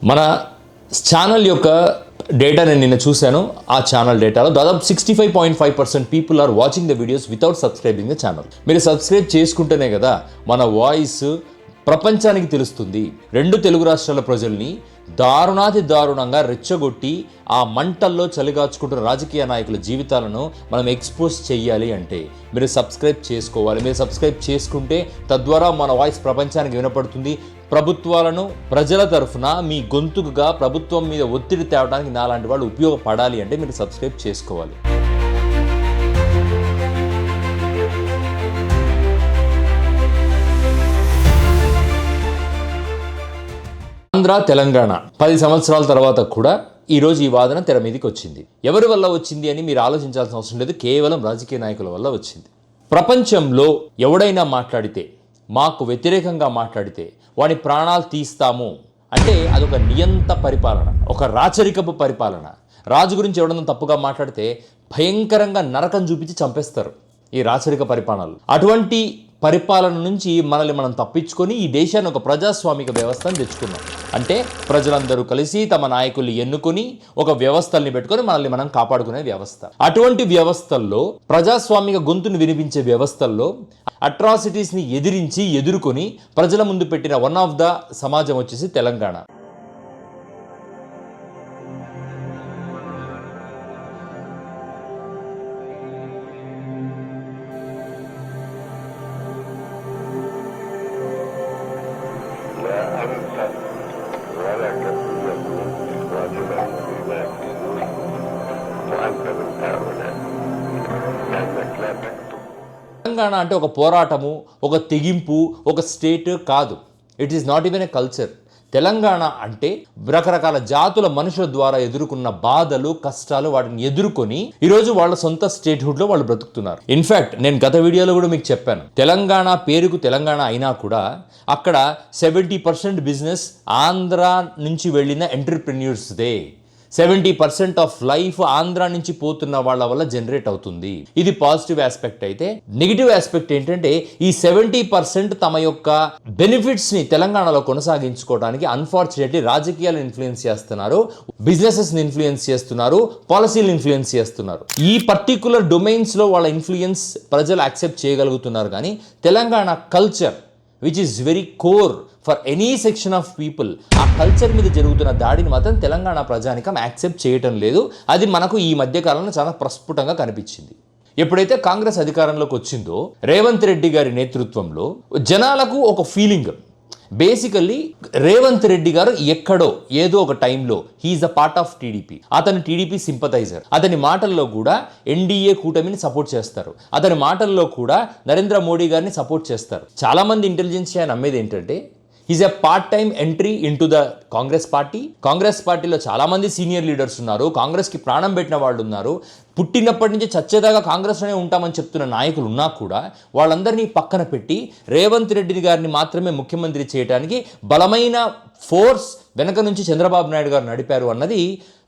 మన ఛానల్ యొక్క డేటా నేను నిన్న చూశాను. ఆ ఛానల్ డేటాలో దాదాపు 65.5% people are watching the videos without subscribing the channel. మీరు సబ్స్క్రైబ్ చేసుకుంటేనే కదా మన వాయిస్ ప్రపంచానికి తెలుస్తుంది. 2 తెలుగు రాష్ట్రాల ప్రజల్ని దారుణాతి దారుణంగా రెచ్చగొట్టి ఆ మంటల్లో చలిగాచుకుంటున్న రాజకీయ నాయకుల జీవితాలను మనం ఎక్స్పోజ్ చేయాలి అంటే మీరు సబ్స్క్రైబ్ చేసుకోవాలి. మీరు సబ్స్క్రైబ్ చేసుకుంటే తద్వారా మన వాయిస్ ప్రపంచానికి వినపడుతుంది. ప్రభుత్వాలను ప్రజల తరఫున మీ గొంతుకుగా ప్రభుత్వం మీద ఒత్తిడి తేవడానికి నాలాంటి వాళ్ళు ఉపయోగపడాలి అంటే మీరు సబ్స్క్రైబ్ చేసుకోవాలి. ఆంధ్ర తెలంగాణ 10 సంవత్సరాల తర్వాత కూడా ఈరోజు ఈ వాదన తెర మీదకి వచ్చింది. ఎవరి వల్ల వచ్చింది అని మీరు ఆలోచించాల్సిన అవసరం లేదు. కేవలం రాజకీయ నాయకుల వల్ల వచ్చింది. ప్రపంచంలో ఎవడైనా మాట్లాడితే, మాకు వ్యతిరేకంగా మాట్లాడితే వాడి ప్రాణాలు తీస్తాము అంటే అదొక నియంత పరిపాలన, ఒక రాచరికపు పరిపాలన. రాజు గురించి ఎవడన్నా తప్పుగా మాట్లాడితే భయంకరంగా నరకం చూపించి చంపేస్తారు ఈ రాచరిక పరిపాలనలు. అటువంటి పరిపాలన నుంచి మనల్ని మనం తప్పించుకొని ఈ దేశాన్ని ఒక ప్రజాస్వామిక వ్యవస్థను తెచ్చుకున్నాం. అంటే ప్రజలందరూ కలిసి తమ నాయకుల్ని ఎన్నుకొని ఒక వ్యవస్థల్ని పెట్టుకొని మనల్ని మనం కాపాడుకునే వ్యవస్థ. అటువంటి వ్యవస్థల్లో, ప్రజాస్వామిక గొంతును వినిపించే వ్యవస్థల్లో అట్రాసిటీస్ని ఎదుర్కొని ప్రజల ముందు పెట్టిన వన్ ఆఫ్ ద సమాజం వచ్చేసి తెలంగాణ. తెలంగాణ అంటే ఒక పోరాటము, ఒక తెగింపు, ఒక స్టేట్ కాదు. It is not even a culture. Telangana అంటే రకరకాల జాతుల మనుషుల ద్వారా ఎదుర్కొన్న బాధలు, కష్టాలు, వాటిని ఎదుర్కొని ఈరోజు వాళ్ళ సొంత స్టేట్హుడ్లో వాళ్ళు బ్రతుకుతున్నారు. ఇన్ఫ్యాక్ట్ నేను గత వీడియోలో కూడా మీకు చెప్పాను, తెలంగాణ పేరుకు తెలంగాణ అయినా కూడా అక్కడ 70% బిజినెస్ ఆంధ్ర నుంచి వెళ్ళిన ఎంటర్ప్రెన్యూర్స్దే. 70% ఆఫ్ లైఫ్ ఆంధ్ర నుంచి పోతున్న వాళ్ళ వల్ల జనరేట్ అవుతుంది. ఇది పాజిటివ్ ఆస్పెక్ట్. అయితే నెగిటివ్ ఆస్పెక్ట్ ఏంటంటే ఈ 70% తమ యొక్క బెనిఫిట్స్ని తెలంగాణలో కొనసాగించుకోవడానికి అన్ఫార్చునేట్లీ రాజకీయాలను ఇన్ఫ్లుయెన్స్ చేస్తున్నారు, బిజినెసెస్ని ఇన్ఫ్లుయెన్స్ చేస్తున్నారు, పాలసీలను ఇన్ఫ్లుయెన్స్ చేస్తున్నారు. ఈ పర్టికులర్ డొమైన్స్లో వాళ్ళ ఇన్ఫ్లుయెన్స్ ప్రజలు యాక్సెప్ట్ చేయగలుగుతున్నారు. కానీ Telangana culture which is very core for any section of people, ఆ కల్చర్ మీద జరుగుతున్న దాడిని మాత్రం తెలంగాణ ప్రజానికం యాక్సెప్ట్ చేయటం లేదు. అది మనకు ఈ మధ్యకాలంలో చాలా ప్రస్ఫుటంగా కనిపించింది. ఎప్పుడైతే కాంగ్రెస్ అధికారంలోకి వచ్చిందో రేవంత్ రెడ్డి గారి నేతృత్వంలో జనాలకు ఒక ఫీలింగ్, బేసికల్లీ రేవంత్ రెడ్డి గారు ఎక్కడో ఏదో ఒక టైంలో he's a part of TDP. అతను టీడీపీ సింపథైజర్. అతని మాటల్లో కూడా ఎన్డీఏ కూటమిని సపోర్ట్ చేస్తారు. అతని మాటల్లో కూడా నరేంద్ర మోడీ గారిని సపోర్ట్ చేస్తారు. చాలా మంది ఇంటెలిజెన్స్ నమ్మేది ఏంటంటే is a part time entry in to the Congress party. Congress పార్టీలో చాలామంది సీనియర్ లీడర్స్ ఉన్నారు, కాంగ్రెస్కి ప్రాణం పెట్టిన వాళ్ళు ఉన్నారు, పుట్టినప్పటి నుంచి చచ్చేదాకా కాంగ్రెస్లోనే ఉంటామని చెప్తున్న నాయకులు ఉన్నా కూడా వాళ్ళందరినీ పక్కన పెట్టి రేవంత్ రెడ్డి గారిని మాత్రమే ముఖ్యమంత్రి చేయడానికి బలమైన ఫోర్స్ వెనక నుంచి చంద్రబాబు నాయుడు గారు నడిపారు అన్నది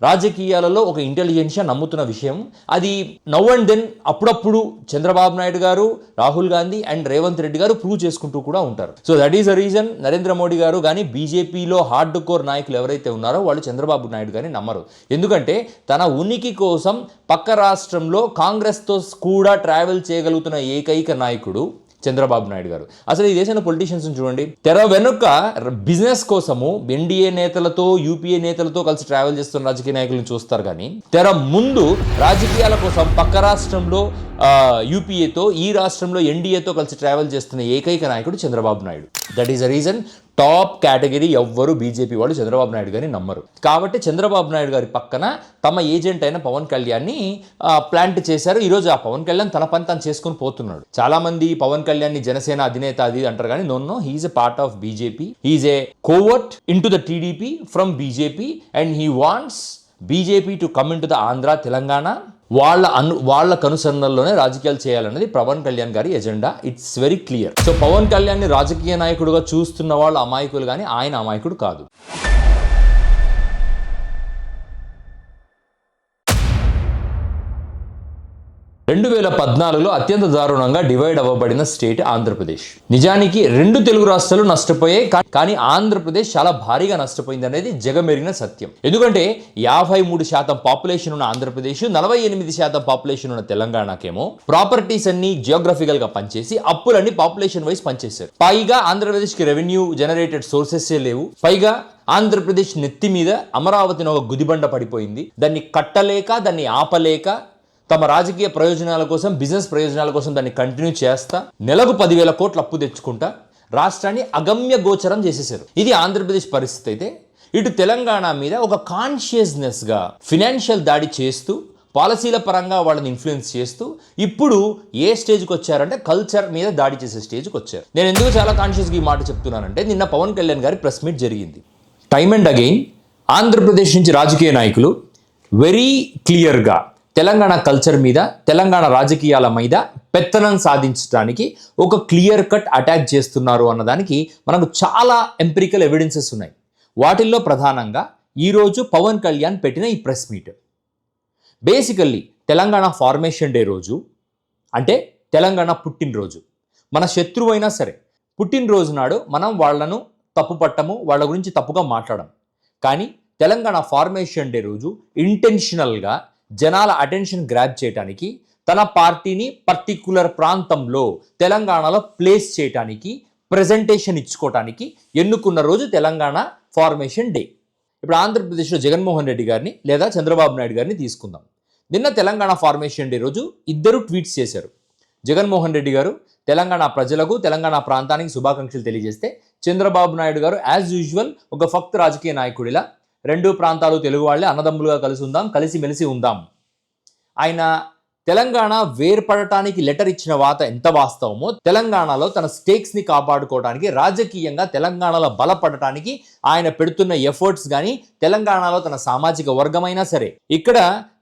రాజకీయాలలో ఒక ఇంటెలిజెన్షియా నమ్ముతున్న విషయం. అది నౌ అండ్ దెన్ అప్పుడప్పుడు చంద్రబాబు నాయుడు గారు, రాహుల్ గాంధీ అండ్ రేవంత్ రెడ్డి గారు ప్రూవ్ చేసుకుంటూ కూడా ఉంటారు. So that is the reason Narendra Modi గారు కానీ బీజేపీలో హార్డ్ కోర్ నాయకులు ఎవరైతే ఉన్నారో వాళ్ళు చంద్రబాబు నాయుడు గారిని నమ్మరు. ఎందుకంటే తన ఉనికి కోసం పక్క రాష్ట్రంలో కాంగ్రెస్తో కూడా ట్రావెల్ చేయగలుగుతున్న ఏకైక నాయకుడు చంద్రబాబు నాయుడు గారు. అసలు ఈ దేశంలో పొలిటీషియన్స్ చూడండి, తెర వెనుక బిజినెస్ కోసము ఎన్డీఏ నేతలతో, యూపీఏ నేతలతో కలిసి ట్రావెల్ చేస్తున్న రాజకీయ నాయకులను చూస్తారు. కానీ తెర ముందు రాజకీయాల కోసం పక్క రాష్ట్రంలో యూపీఏతో, ఈ రాష్ట్రంలో ఎన్డీఏతో కలిసి ట్రావెల్ చేస్తున్న ఏకైక నాయకుడు Chandrababu Naidu. That is the reason top category ఎవ్వరు బీజేపీ వాళ్ళు చంద్రబాబు నాయుడు గారిని నమ్మరు. కాబట్టి చంద్రబాబు నాయుడు గారి పక్కన తమ ఏజెంట్ అయిన పవన్ కళ్యాణ్ని ప్లాంట్ చేశారు. ఈరోజు ఆ పవన్ కళ్యాణ్ తన పని తను చేసుకుని పోతున్నాడు. చాలా మంది పవన్ కళ్యాణ్ని జనసేన అధినేత అది అంటారు, కానీ no, he's a part of BJP. He's a covert into the TDP from BJP and he wants BJP to come into the Andhra, Telangana. వాళ్ళ కనుసన్నల్లోనే రాజకీయాలు చేయాలన్నది పవన్ కళ్యాణ్ గారి agenda. It's very clear. So Pawan కళ్యాణ్ని రాజకీయ నాయకుడుగా చూస్తున్న వాళ్ళు అమాయకులు, కానీ ఆయన అమాయకుడు కాదు. 2014లో అత్యంత దారుణంగా డివైడ్ అవ్వబడిన స్టేట్ ఆంధ్రప్రదేశ్. నిజానికి 2 తెలుగు రాష్ట్రాలు నష్టపోయాయి, కానీ ఆంధ్రప్రదేశ్ చాలా భారీగా నష్టపోయింది అనేది జగమెరిగిన సత్యం. ఎందుకంటే 53% పాపులేషన్ ఉన్న ఆంధ్రప్రదేశ్, 48% పాపులేషన్ ఉన్న తెలంగాణకేమో ప్రాపర్టీస్ అన్ని జియోగ్రఫికల్ గా పనిచేసి అప్పులన్నీ పాపులేషన్ వైజ్ పనిచేశారు. పైగా ఆంధ్రప్రదేశ్కి రెవెన్యూ జనరేటెడ్ సోర్సెస్ లేవు. పైగా ఆంధ్రప్రదేశ్ నెత్తి మీద అమరావతిని ఒక గుదిబండ పడిపోయింది. దాన్ని కట్టలేక, దాన్ని ఆపలేక, తమ రాజకీయ ప్రయోజనాల కోసం, బిజినెస్ ప్రయోజనాల కోసం దాన్ని కంటిన్యూ చేస్తా నెలకు 10,000 కోట్లు అప్పు తెచ్చుకుంటా రాష్ట్రాన్ని అగమ్య గోచరం చేసేసారు. ఇది ఆంధ్రప్రదేశ్ పరిస్థితి. అయితే ఇటు తెలంగాణ మీద ఒక కాన్షియస్నెస్గా ఫినాన్షియల్ దాడి చేస్తూ, పాలసీల పరంగా వాళ్ళని ఇన్ఫ్లుయెన్స్ చేస్తూ ఇప్పుడు ఏ స్టేజ్కి వచ్చారంటే కల్చర్ మీద దాడి చేసే స్టేజ్కి వచ్చారు. నేను ఎందుకు చాలా కాన్షియస్గా ఈ మాట చెప్తున్నానంటే, నిన్న పవన్ కళ్యాణ్ గారి ప్రెస్ మీట్ జరిగింది. టైమ్ అండ్ అగైన్ ఆంధ్రప్రదేశ్ నుంచి రాజకీయ నాయకులు వెరీ క్లియర్గా తెలంగాణ కల్చర్ మీద, తెలంగాణ రాజకీయాల మీద పెత్తనం సాధించడానికి ఒక క్లియర్ కట్ అటాక్ చేస్తున్నారు అన్నదానికి మనకు చాలా ఎంపిరికల్ ఎవిడెన్సెస్ ఉన్నాయి. వాటిల్లో ప్రధానంగా ఈరోజు పవన్ కళ్యాణ్ పెట్టిన ఈ press meet. Basically Telangana formation day రోజు, అంటే తెలంగాణ పుట్టినరోజు. మన శత్రువు అయినా సరే పుట్టినరోజు నాడు మనం వాళ్లను తప్పు పట్టము, వాళ్ళ గురించి తప్పుగా మాట్లాడము. కానీ తెలంగాణ ఫార్మేషన్ డే రోజు ఇంటెన్షనల్గా జనాల అటెన్షన్ గ్రాబ్ చేయడానికి, తన పార్టీని పర్టిక్యులర్ ప్రాంతంలో తెలంగాణలో ప్లేస్ చేయడానికి, ప్రెజెంటేషన్ ఇచ్చుకోవటానికి ఎన్నుకున్న రోజు తెలంగాణ ఫార్మేషన్ డే. ఇప్పుడు ఆంధ్రప్రదేశ్లో జగన్మోహన్ రెడ్డి గారిని లేదా చంద్రబాబు నాయుడు గారిని తీసుకుందాం. నిన్న తెలంగాణ ఫార్మేషన్ డే రోజు ఇద్దరు ట్వీట్స్ చేశారు. జగన్మోహన్ రెడ్డి గారు తెలంగాణ ప్రజలకు, తెలంగాణ ప్రాంతానికి శుభాకాంక్షలు తెలియజేస్తే, చంద్రబాబు నాయుడు గారు యాజ్ యూజువల్ ఒక ఫక్త్ రాజకీయ నాయకుడిలా 2 ప్రాంతాలు తెలుగు వాళ్ళే అన్నదమ్ములుగా కలిసి ఉందాం, కలిసిమెలిసి ఉందాం. ఆయన తెలంగాణ వేర్పడటానికి లెటర్ ఇచ్చిన వాత ఎంత వాస్తవమో, తెలంగాణలో తన స్టేక్స్ని కాపాడుకోవడానికి, రాజకీయంగా తెలంగాణలో బలపడటానికి ఆయన పెడుతున్న ఎఫర్ట్స్ కానీ, తెలంగాణలో తన సామాజిక వర్గమైనా సరే, ఇక్కడ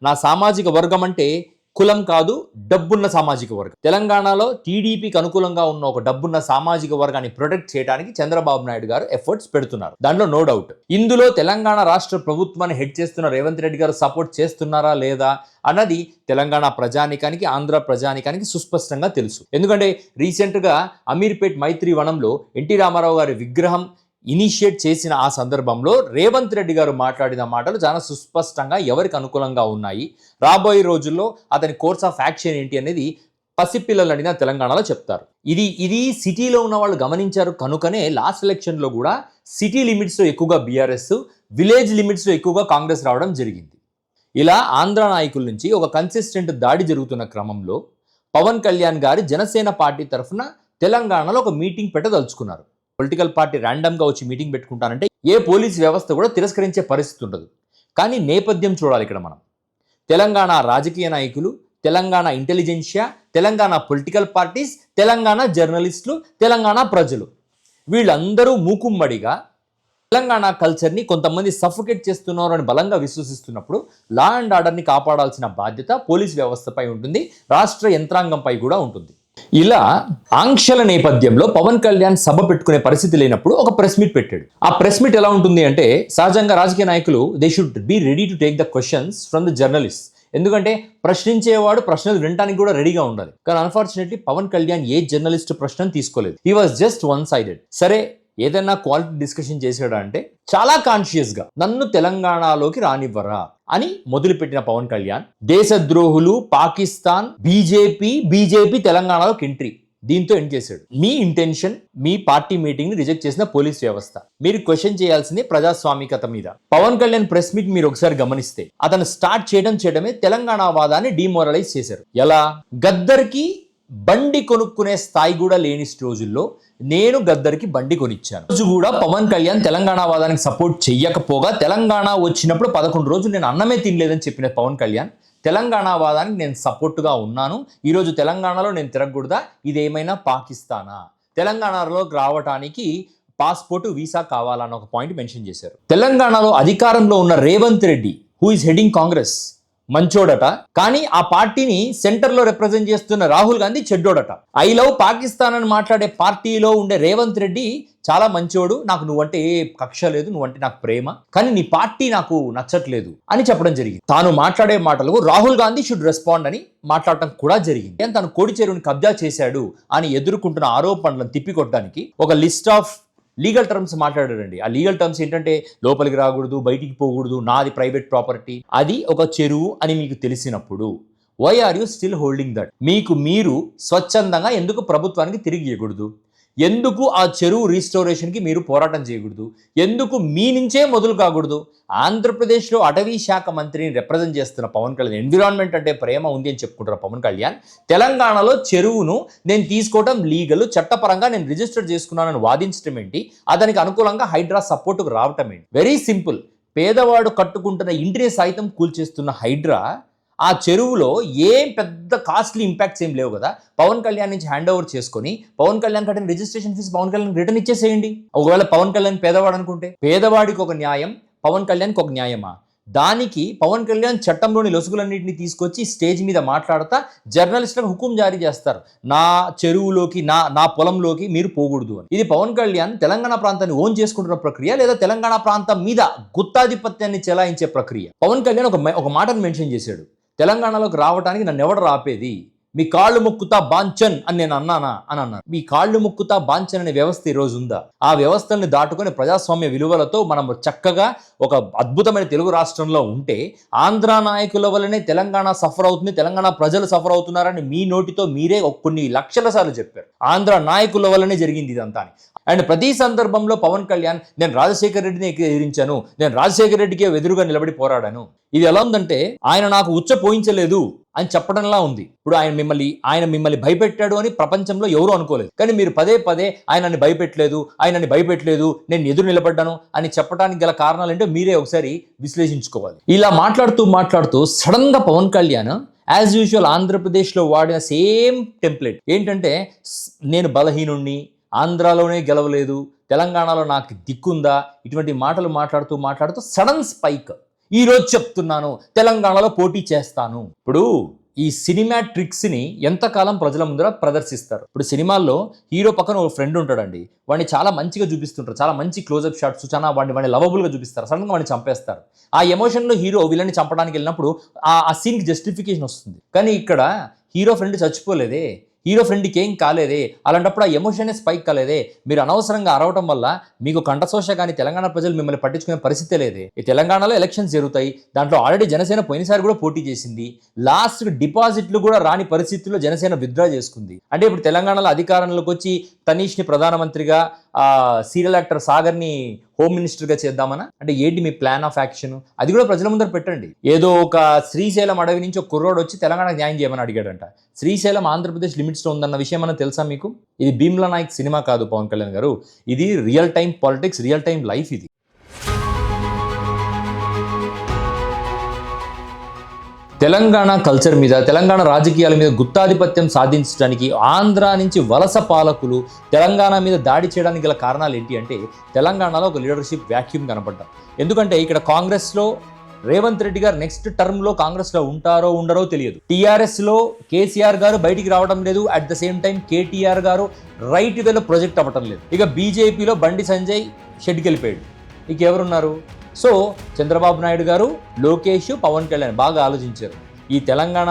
నా సామాజిక వర్గం అంటే కులం కాదు, డబ్బున్న సామాజిక వర్గం. తెలంగాణలో టీడీపీకి అనుకూలంగా ఉన్న ఒక డబ్బున్న సామాజిక వర్గాన్ని ప్రొటెక్ట్ చేయడానికి చంద్రబాబు నాయుడు గారు ఎఫర్ట్స్ పెడుతున్నారు. దాంట్లో నో డౌట్. ఇందులో తెలంగాణ రాష్ట్ర ప్రభుత్వాన్ని హెడ్ చేస్తున్న రేవంత్ రెడ్డి గారు సపోర్ట్ చేస్తున్నారా లేదా అన్నది తెలంగాణ ప్రజానికానికి, ఆంధ్ర ప్రజానికానికి సుస్పష్టంగా తెలుసు. ఎందుకంటే రీసెంట్గా అమీర్పేట్ మైత్రి వనంలో ఎన్టీ రామారావు గారి విగ్రహం ఇనిషియేట్ చేసిన ఆ సందర్భంలో రేవంత్ రెడ్డి గారు మాట్లాడిన మాటలు చాలా సుస్పష్టంగా ఎవరికి అనుకూలంగా ఉన్నాయి, రాబోయే రోజుల్లో అతని కోర్స్ ఆఫ్ యాక్షన్ ఏంటి అనేది పసిపిల్లలు అడిగిన తెలంగాణలో చెప్తారు. ఇది సిటీలో ఉన్న వాళ్ళు గమనించారు కనుకనే లాస్ట్ ఎలక్షన్లో కూడా సిటీ లిమిట్స్లో ఎక్కువగా బీఆర్ఎస్, విలేజ్ లిమిట్స్లో ఎక్కువగా కాంగ్రెస్ రావడం జరిగింది. ఇలా ఆంధ్ర నాయకుల నుంచి ఒక కన్సిస్టెంట్ దాడి జరుగుతున్న క్రమంలో పవన్ కళ్యాణ్ గారు జనసేన పార్టీ తరఫున తెలంగాణలో ఒక మీటింగ్ పెట్టదలుచుకున్నారు. పొలిటికల్ పార్టీ ర్యాండమ్గా వచ్చి మీటింగ్ పెట్టుకుంటానంటే ఏ పోలీస్ వ్యవస్థ కూడా తిరస్కరించే పరిస్థితి ఉండదు. కానీ నేపథ్యం చూడాలి. ఇక్కడ మనం తెలంగాణ రాజకీయ నాయకులు, Telangana intelligentsia, Telangana political parties, Telangana జర్నలిస్టులు, తెలంగాణ ప్రజలు వీళ్ళందరూ మూకుమ్మడిగా తెలంగాణ కల్చర్ని కొంతమంది సఫోకేట్ చేస్తున్నారు అని బలంగా విశ్వసిస్తున్నప్పుడు లా అండ్ ఆర్డర్ని కాపాడాల్సిన బాధ్యత పోలీస్ వ్యవస్థపై ఉంటుంది, రాష్ట్ర యంత్రాంగంపై కూడా ఉంటుంది. ఇలా ఆంక్షల నేపథ్యంలో పవన్ కళ్యాణ్ సభ పెట్టుకునే పరిస్థితి లేనప్పుడు ఒక ప్రెస్ మీట్ పెట్టాడు. ఆ ప్రెస్ మీట్ ఎలా ఉంటుంది అంటే, సహజంగా రాజకీయ నాయకులు they should be ready to take the questions from the journalist. ఎందుకంటే ప్రశ్నించేవాడు ప్రశ్నలు వినడానికి కూడా రెడీగా ఉండాలి. కానీ అన్ఫార్చునేట్లీ పవన్ కళ్యాణ్ ఏ జర్నలిస్ట్ ప్రశ్న తీసుకోలేదు. He was just one sided. సరే, ఏదైనా క్వాలిటీ డిస్కషన్ చేసాడా అంటే చాలా కాన్షియస్గా నన్ను తెలంగాణలోకి రానివ్వరా అని మొదలుపెట్టిన పవన్ కళ్యాణ్ దేశద్రోహులు, పాకిస్తాన్, బీజేపీ తెలంగాణలోకి ఎంట్రీ, దీంతో ఎండ్ చేశాడు. మీ ఇంటెన్షన్, మీ పార్టీ మీటింగ్ ని రిజెక్ట్ చేసిన పోలీస్ వ్యవస్థ. మీరు క్వశ్చన్ చేయాల్సింది ప్రజాస్వామికత మీద. పవన్ కళ్యాణ్ ప్రెస్ మీట్ మీరు ఒకసారి గమనిస్తే అతను స్టార్ట్ చేయడమే తెలంగాణ వాదాన్ని డిమోరలైజ్ చేశారు. ఎలా? గద్దర్కి బండి కొనుక్కునే స్థాయి కూడా లేని రోజుల్లో నేను గద్దర్కి బండి కొనిచ్చాను. రోజు కూడా పవన్ కళ్యాణ్ తెలంగాణ వాదానికి సపోర్ట్ చెయ్యకపోగా తెలంగాణ వచ్చినప్పుడు 11 రోజులు నేను అన్నమే తినలేదని చెప్పిన పవన్ కళ్యాణ్ తెలంగాణ వాదానికి నేను సపోర్టుగా ఉన్నాను, ఈరోజు తెలంగాణలో నేను తిరగకూడదా, ఇదేమైనా పాకిస్తానా, తెలంగాణలోకి రావడానికి పాస్పోర్టు, వీసా కావాలన్న ఒక పాయింట్ మెన్షన్ చేశారు. తెలంగాణలో అధికారంలో ఉన్న Revanth Reddy, who is heading Congress, మంచోడట, కానీ ఆ పార్టీని సెంటర్లో రిప్రజెంట్ చేస్తున్న రాహుల్ గాంధీ చెడ్డోడట. ఐ లవ్ పాకిస్తాన్ అని మాట్లాడే పార్టీలో ఉండే రేవంత్ రెడ్డి చాలా మంచోడు, నాకు నువ్వంటే ఏ కక్ష లేదు, నువ్వంటే నాకు ప్రేమ, కానీ నీ పార్టీ నాకు నచ్చట్లేదు అని చెప్పడం జరిగింది. తాను మాట్లాడే మాటలకు రాహుల్ గాంధీ షుడ్ రెస్పాండ్ అని మాట్లాడటం కూడా జరిగింది. తను కోడి చెరువుని కబ్జా చేశాడు అని ఎదుర్కొంటున్న ఆరోపణలను తిప్పికొట్టడానికి ఒక లిస్ట్ ఆఫ్ లీగల్ టర్మ్స్ మాట్లాడారండి. ఆ లీగల్ టర్మ్స్ ఏంటంటే లోపలికి రాకూడదు, బయటికి పోకూడదు, నాది ప్రైవేట్ ప్రాపర్టీ, అది ఒక చెరువు అని మీకు తెలిసినప్పుడు why are you still holding that? మీకు మీరు స్వచ్ఛందంగా ఎందుకు ప్రభుత్వానికి తిరిగి ఇవ్వకూడదు? ఎందుకు ఆ చెరువు రీస్టోరేషన్కి మీరు పోరాటం చేయకూడదు? ఎందుకు మీ నుంచే మొదలు కాకూడదు? ఆంధ్రప్రదేశ్లో అటవీ శాఖ మంత్రిని రిప్రజెంట్ చేస్తున్న పవన్ కళ్యాణ్, ఎన్విరాన్మెంట్ అంటే ప్రేమ ఉంది అని చెప్పుకుంటారు పవన్ కళ్యాణ్, తెలంగాణలో చెరువును నేను తీసుకోవడం లీగల్, చట్టపరంగా నేను రిజిస్టర్ చేసుకున్నానని వాదించడం ఏంటి? అతనికి అనుకూలంగా హైడ్రా సపోర్టుకు రావటం ఏంటి? Very simple. పేదవాడు కట్టుకుంటున్న ఇంటిని సైతం కూల్చేస్తున్న హైడ్రా ఆ చెరువులో ఏం పెద్ద కాస్ట్లీ ఇంపాక్ట్స్ ఏం లేవు కదా. పవన్ కళ్యాణ్ నుంచి హ్యాండ్ ఓవర్ చేసుకొని పవన్ కళ్యాణ్ కట్టిన registration fee Pawan Kalyan return ఇచ్చేసేయండి. ఒకవేళ పవన్ కళ్యాణ్ పేదవాడు అనుకుంటే, పేదవాడికి ఒక న్యాయం, పవన్ కళ్యాణ్కి ఒక న్యాయమా? దానికి పవన్ కళ్యాణ్ చట్టంలోని లొసుగులన్నింటినీ తీసుకొచ్చి స్టేజ్ మీద మాట్లాడుతా జర్నలిస్టులకు హుకుం జారీ చేస్తారు, నా చెరువులోకి నా పొలంలోకి మీరు పోకూడదు అని. ఇది పవన్ కళ్యాణ్ తెలంగాణ ప్రాంతాన్ని ఓన్ చేసుకుంటున్న ప్రక్రియ, లేదా తెలంగాణ ప్రాంతం మీద గుత్తాధిపత్యాన్ని చెలాయించే ప్రక్రియ? పవన్ కళ్యాణ్ ఒక మాటను మెన్షన్ చేశాడు, తెలంగాణలోకి రావడానికి నన్ను ఎవడు రాపేది, మీ కాళ్ళు మొక్కుతా బాంచన్ అని నేను అన్నానా అని అన్నారు. మీ కాళ్ళు మొక్కుతా బాంచన్ అనే వ్యవస్థ ఈరోజు ఉందా? ఆ వ్యవస్థల్ని దాటుకొని ప్రజాస్వామ్య విలువలతో మనం చక్కగా ఒక అద్భుతమైన తెలుగు రాష్ట్రంలో ఉంటే ఆంధ్ర నాయకుల వల్లనే తెలంగాణ సఫర్ అవుతుంది, తెలంగాణ ప్రజలు సఫర్ అవుతున్నారని మీ నోటితో మీరే కొన్ని లక్షల సార్లు చెప్పారు. ఆంధ్ర నాయకుల వల్లనే జరిగింది ఇదంతా అని. అండ్ ప్రతి సందర్భంలో పవన్ కళ్యాణ్ నేను రాజశేఖర రెడ్డిని ఎదిరించాను, నేను రాజశేఖర రెడ్డికి ఎదురుగా నిలబడి పోరాడాను. ఇది ఎలా ఉందంటే ఆయన నాకు ఉచ్చ పోయించలేదు అని చెప్పడంలా ఉంది. ఇప్పుడు ఆయన మిమ్మల్ని భయపెట్టాడు అని ప్రపంచంలో ఎవరూ అనుకోలేదు, కానీ మీరు పదే పదే ఆయనని భయపెట్టలేదు, నేను ఎదురు నిలబడ్డాను అని చెప్పడానికి గల కారణాలు ఏంటో మీరే ఒకసారి విశ్లేషించుకోవాలి. ఇలా మాట్లాడుతూ సడన్ గా పవన్ కళ్యాణ్ యాజ్ యూజువల్ ఆంధ్రప్రదేశ్లో వాడిన సేమ్ టెంప్లెట్ ఏంటంటే, నేను బలహీనుణ్ణి, ఆంధ్రాలోనే గెలవలేదు, తెలంగాణలో నాకు దిక్కుందా, ఇటువంటి మాటలు మాట్లాడుతూ సడన్ స్పైక్. ఈరోజు చెప్తున్నాను తెలంగాణలో పోటీ చేస్తాను. ఇప్పుడు ఈ సినిమా ట్రిక్స్ని ఎంతకాలం ప్రజల ముందర ప్రదర్శిస్తారు? ఇప్పుడు సినిమాల్లో హీరో పక్కన ఒక ఫ్రెండ్ ఉంటాడండి, వాడిని చాలా మంచిగా చూపిస్తుంటారు, చాలా మంచి క్లోజప్ షాట్స్, చాలా వాడిని లవబుల్గా చూపిస్తారు, సడన్గా వాడిని చంపేస్తారు. ఆ ఎమోషన్లో హీరో విలన్ని చంపడానికి వెళ్ళినప్పుడు ఆ సీన్కి జస్టిఫికేషన్ వస్తుంది. కానీ ఇక్కడ హీరో ఫ్రెండ్ చచ్చిపోలేదే, హీరో ఫ్రెండ్కి ఏం కాలేదే, అలాంటప్పుడు ఆ ఎమోషనే స్పైక్ కాలేదే, మీరు అనవసరంగా అరవటం వల్ల మీకు కంఠశోష కానీ తెలంగాణ ప్రజలు మిమ్మల్ని పట్టించుకునే పరిస్థితే లేదే. ఈ తెలంగాణలో ఎలక్షన్స్ జరుగుతాయి, దాంట్లో ఆల్రెడీ జనసేన పోయినసారి కూడా పోటీ చేసింది, లాస్ట్ డిపాజిట్లు కూడా రాని పరిస్థితుల్లో జనసేన విత్డ్రా చేసుకుంది. అంటే ఇప్పుడు తెలంగాణలో అధికారంలోకి వచ్చి తనీష్ని ప్రధానమంత్రిగా, సీరియల్ యాక్టర్ సాగర్ని హోమ్ మినిస్టర్గా చేద్దామనా? అంటే ఏంటి మీ ప్లాన్ ఆఫ్ యాక్షన్? అది కూడా ప్రజల ముందర పెట్టండి. ఏదో ఒక శ్రీశైలం అడవి నుంచి ఒక కుర్రోడు వచ్చి తెలంగాణకు న్యాయం చేయమని అడిగాడంట. శ్రీశైలం ఆంధ్రప్రదేశ్ లిమిట్స్లో ఉందన్న విషయం అన్న తెలుసా మీకు? ఇది భీమ్లా నాయక్ సినిమా కాదు పవన్ కళ్యాణ్ గారు, ఇది real time politics, real time life. ఇది తెలంగాణ కల్చర్ మీద, తెలంగాణ రాజకీయాల మీద గుత్తాధిపత్యం సాధించడానికి ఆంధ్ర నుంచి వలస పాలకులు తెలంగాణ మీద దాడి చేయడానికి గల కారణాలు ఏంటి అంటే, తెలంగాణలో ఒక లీడర్షిప్ వ్యాక్యూమ్ కనపడ్డాం. ఎందుకంటే ఇక్కడ కాంగ్రెస్లో రేవంత్ రెడ్డి గారు నెక్స్ట్ టర్మ్లో కాంగ్రెస్లో ఉంటారో ఉండరో తెలియదు. టీఆర్ఎస్లో కేసీఆర్ గారు బయటికి రావడం లేదు, at the same time KTR గారు రైట్ వేలో ప్రొజెక్ట్ అవ్వటం లేదు. ఇక బీజేపీలో బండి సంజయ్ షెడ్కి వెళ్ళిపోయాడు, ఇక ఎవరున్నారు? సో చంద్రబాబు నాయుడు గారు, లోకేష్, పవన్ కళ్యాణ్ బాగా ఆలోచించారు, ఈ తెలంగాణ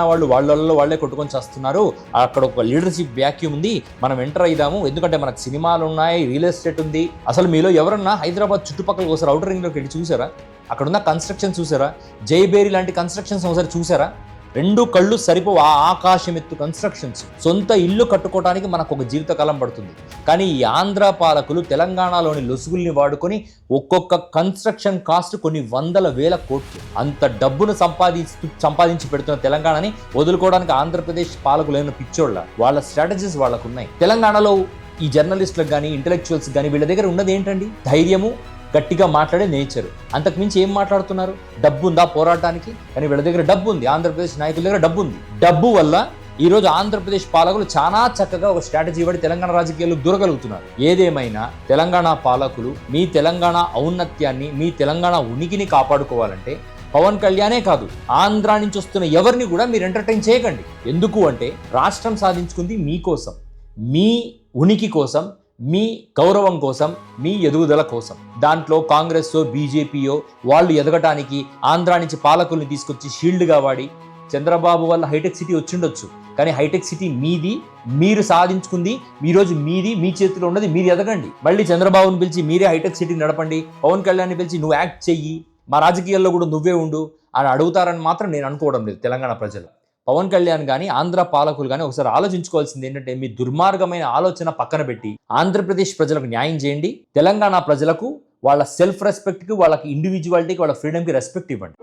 వాళ్ళే కొట్టుకొని చేస్తున్నారు, అక్కడ ఒక లీడర్షిప్ వ్యాక్యూమ్ ఉంది, మనం ఎంటర్ అయిదాము, ఎందుకంటే మనకు సినిమాలు ఉన్నాయి, రియల్ ఎస్టేట్ ఉంది. అసలు మీలో ఎవరన్నా హైదరాబాద్ చుట్టుపక్కల ఒకసారి అవుటర్ రింగ్లోకి వెళ్ళి చూసారా? అక్కడున్న కన్స్ట్రక్షన్ చూసారా? జైబేరి లాంటి కన్స్ట్రక్షన్స్ ఒకసారి చూసారా? రెండు కళ్ళు సరిపోవు, ఆ ఆకాశం ఎత్తు కన్స్ట్రక్షన్స్. సొంత ఇల్లు కట్టుకోవడానికి మనకు ఒక జీవితకాలం పడుతుంది. కానీ ఈ ఆంధ్ర పాలకులు తెలంగాణలోని లొసుగుల్ని వాడుకొని ఒక్కొక్క కన్స్ట్రక్షన్ కాస్ట్ కొన్ని వందల వేల కోట్లు, అంత డబ్బును సంపాదించి పెడుతున్న తెలంగాణని వదులుకోవడానికి ఆంధ్రప్రదేశ్ పాలకులు ఏమైనా పిచ్చోళ్ళ? వాళ్ళ స్ట్రాటజీస్ వాళ్ళకు ఉన్నాయి. తెలంగాణలో ఈ జర్నలిస్టులకు కానీ, ఇంటలెక్చువల్స్ కానీ వీళ్ళ దగ్గర ఉన్నది ఏంటండి? ధైర్యము, గట్టిగా మాట్లాడే నేచరు. అంతకుమించి ఏం మాట్లాడుతున్నారు? డబ్బు ఉందా పోరాటానికి? కానీ వీళ్ళ దగ్గర డబ్బు ఉంది, ఆంధ్రప్రదేశ్ నాయకుల దగ్గర డబ్బు ఉంది. డబ్బు వల్ల ఈరోజు ఆంధ్రప్రదేశ్ పాలకులు చాలా చక్కగా ఒక స్ట్రాటజీ పడి తెలంగాణ రాజకీయాల్లో దూరగలుగుతున్నారు. ఏదేమైనా తెలంగాణ పాలకులు మీ తెలంగాణ ఔన్నత్యాన్ని, మీ తెలంగాణ ఉనికిని కాపాడుకోవాలంటే పవన్ కళ్యాణే కాదు, ఆంధ్రా నుంచి వస్తున్న ఎవరిని కూడా మీరు ఎంటర్టైన్ చేయకండి. ఎందుకు అంటే రాష్ట్రం సాధించుకుంది మీకోసం, మీ ఉనికి కోసం, మీ గౌరవం కోసం, మీ ఎదుగుదల కోసం. దాంట్లో కాంగ్రెస్ బీజేపీయో వాళ్ళు ఎదగటానికి ఆంధ్రా నుంచి పాలకుల్ని తీసుకొచ్చి షీల్డ్గా వాడి చంద్రబాబు వల్ల హైటెక్ సిటీ వచ్చిండొచ్చు, కానీ హైటెక్ సిటీ మీది, మీరు సాధించుకుంది, ఈరోజు మీది, మీ చేతిలో ఉన్నది, మీరు ఎదగండి. మళ్ళీ చంద్రబాబుని పిలిచి మీరే హైటెక్ సిటీ నడపండి, పవన్ కళ్యాణ్ని పిలిచి నువ్వు యాక్ట్ చెయ్యి, మా రాజకీయాల్లో కూడా నువ్వే ఉండు అని అడుగుతారని మాత్రం నేను అనుకోవడం లేదు. తెలంగాణ ప్రజలు పవన్ కళ్యాణ్ కానీ ఆంధ్ర పాలకులు కానీ ఒకసారి ఆలోచించుకోవాల్సింది ఏంటంటే, మీ దుర్మార్గమైన ఆలోచన పక్కన పెట్టి ఆంధ్రప్రదేశ్ ప్రజలకు న్యాయం చేయండి. తెలంగాణ ప్రజలకు వాళ్ళ సెల్ఫ్ రెస్పెక్ట్కి, వాళ్ళకి ఇండివిజువాలిటీకి, వాళ్ళ ఫ్రీడమ్కి రెస్పెక్ట్ ఇవ్వండి.